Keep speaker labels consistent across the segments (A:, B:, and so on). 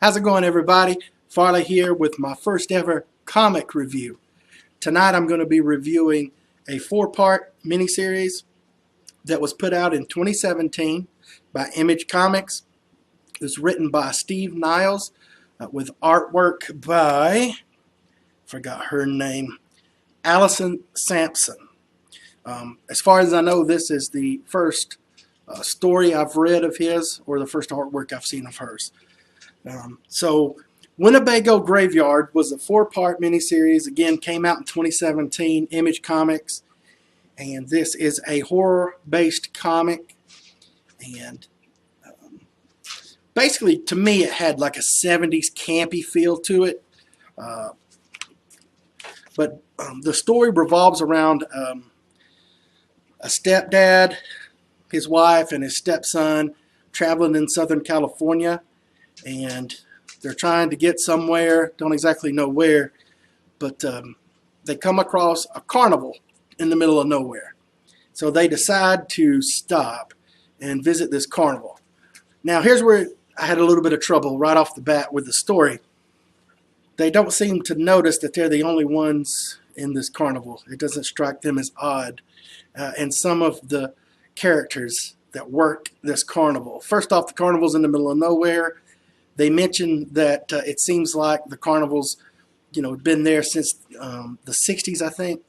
A: How's it going, everybody? Farley here with my first ever comic review. Tonight I'm going to be reviewing a 4-part miniseries that was put out in 2017 by Image Comics. It was written by Steve Niles with artwork by, forgot her name, Allison Sampson. As far as I know, this is the first story I've read of his, or the first artwork I've seen of hers. So Winnebago Graveyard was a 4-part miniseries. Again, came out in 2017, Image Comics. And this is a horror-based comic. And basically, to me, it had like a 70s campy feel to it. But the story revolves around a stepdad, his wife, and his stepson traveling in Southern California. And they're trying to get somewhere, don't exactly know where, but they come across a carnival in the middle of nowhere. So they decide to stop and visit this carnival. Now here's where I had a little bit of trouble right off the bat with the story. They don't seem to notice that they're the only ones in this carnival. It doesn't strike them as odd. And some of the characters that work this carnival. First off, the carnival's in the middle of nowhere. They mentioned that it seems like the carnival's, been there since the 60s, I think.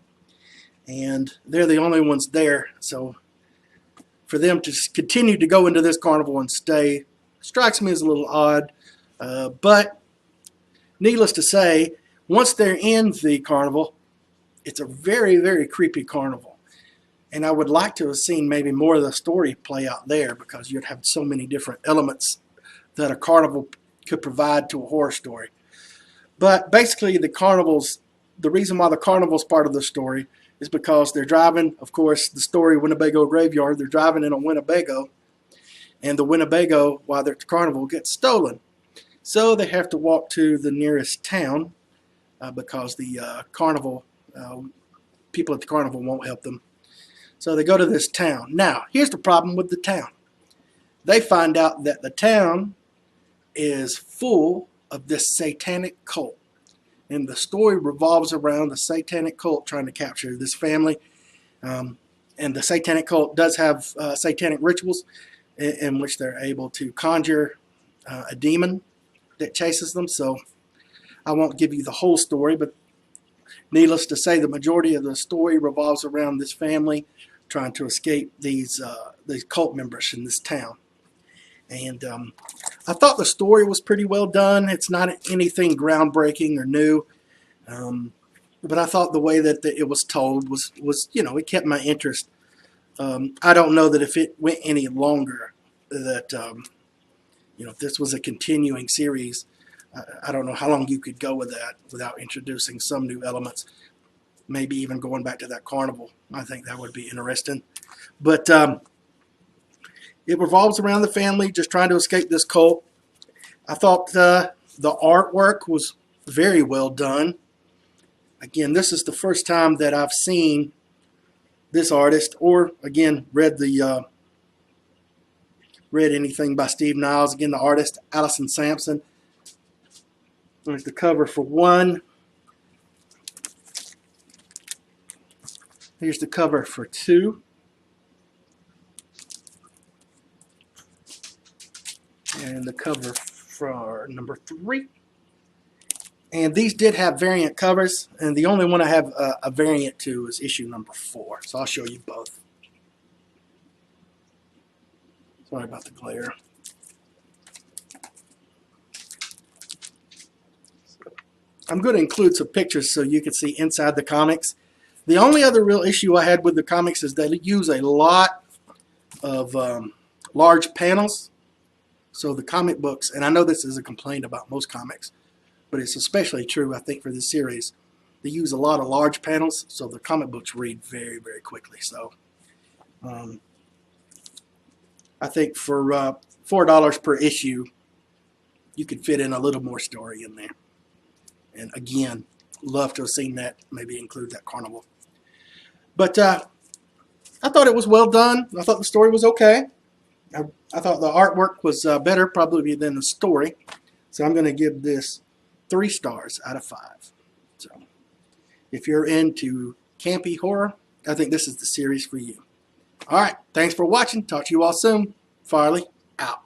A: And they're the only ones there. So for them to continue to go into this carnival and stay strikes me as a little odd. But needless to say, once they're in the carnival, it's a very, very creepy carnival. And I would like to have seen maybe more of the story play out there, because you'd have so many different elements that a carnival could provide to a horror story. But basically, the reason why the carnival's part of the story is because they're driving, of course, the story Winnebago Graveyard, they're driving in a Winnebago, and the Winnebago, while they're at the carnival, gets stolen. So they have to walk to the nearest town because the people at the carnival won't help them. So they go to this town. Now, here's the problem with the town. They find out that the town is full of this satanic cult. And the story revolves around the satanic cult trying to capture this family. And the satanic cult does have satanic rituals in which they're able to conjure a demon that chases them. So I won't give you the whole story, but needless to say, the majority of the story revolves around this family trying to escape these cult members in this town. And I thought the story was pretty well done. It's not anything groundbreaking or new, but I thought the way that it was told was it kept my interest. I don't know that if it went any longer, that if this was a continuing series, I don't know how long you could go with that without introducing some new elements. Maybe even going back to that carnival. I think that would be interesting. But it revolves around the family just trying to escape this cult. I thought the artwork was very well done. Again, this is the first time that I've seen this artist, or again read anything by Steve Niles. Again, the artist Allison Sampson. There's the cover for one. Here's the cover for 2. And the cover for number 3. And these did have variant covers, and the only one I have a variant to is issue number 4. So I'll show you both. Sorry about the glare. I'm going to include some pictures so you can see inside the comics. The only other real issue I had with the comics is that it use a lot of large panels. So the comic books, and I know this is a complaint about most comics, but it's especially true, I think, for this series. They use a lot of large panels, so the comic books read very, very quickly. So I think for $4 per issue, you could fit in a little more story in there. And again, love to have seen that, maybe include that carnival. But I thought it was well done. I thought the story was okay. I thought the artwork was better probably than the story. So I'm going to give this 3 stars out of 5. So if you're into campy horror, I think this is the series for you. All right, thanks for watching. Talk to you all soon. Farley, out.